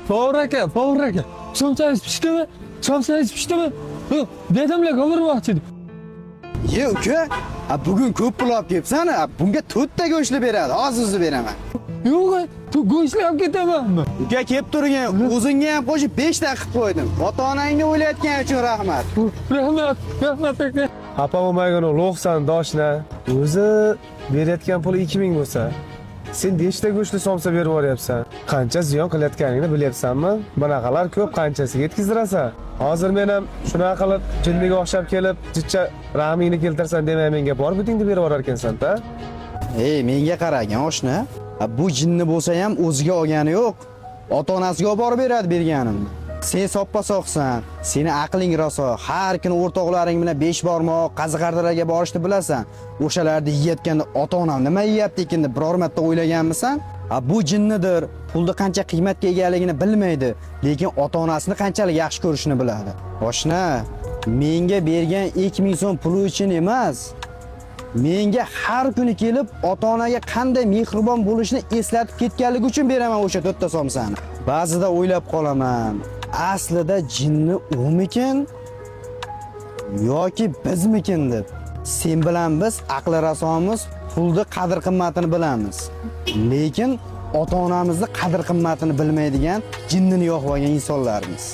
Favor aka. Somsangiz pishdimi? Dedimlarga o'rmoqchi edim. Ye uka, bugun ko'p pul olib kelibsan, bunga 4 ta go'shtli beradi. Hozir beraman. Yo'q, go'shtli olib ketamanmi? Uka kelib turgin, o'zingga ham qo'shib 5 ta qilib qo'ydim. Ota-onangni o'ylayotgani uchun rahmat. Rahmat aka. Xafa bo'lmagan o'g'san doshna. O'zi berayotgan puli 2000 bo'lsa, sen nechta go'shtli somsa berib yuboryapsan? Qancha ziyon qilayotganingni bilyapsanmi? Bunaqalar ko'p, qanchasiga yetkazirasan? Hozir men ham shunaqa qilib jinniga o'xshab kelib, jichcha rahmingni keltirsan demay menga bor bitingni berib yuborar ekansan-da. Ey, menga qaragin oshna. Bu jinni bo'lsa ham o'ziga olgani yo'q. Ota-onasiga olib borib beradi berganimni. Sen soppa-soqsan, seni aqling rosa, har kuni o'rtoqlaring bilan 5 barmoq qaziqardalarga borishni bilasan. O'shalarni yeyotganda ota-onam nima yeyapti ekan deb biror marta o'ylaganmisan? Bu jinnidir, pulni qancha qiymatga egaligini bilmaydi, lekin ota-onasini qanchalik yaxshi ko'rishni biladi. Oshna, menga bergan 2000 so'm puli uchun emas, menga har kuni kelib ota-onaga qanday mehribon bo'lishni eslatib ketganligi uchun beraman o'sha 4 ta somsani. Ba'zida o'ylab qolaman, aslida jinni umikin yoki bizmikin deb. Sen bilan biz aqli rasomiz pulni qadr qimmatini bilamiz. Lekin ota-onamizni qadr qimmatini bilmaydigan jinnini yo'q bo'lgan insonlarmiz.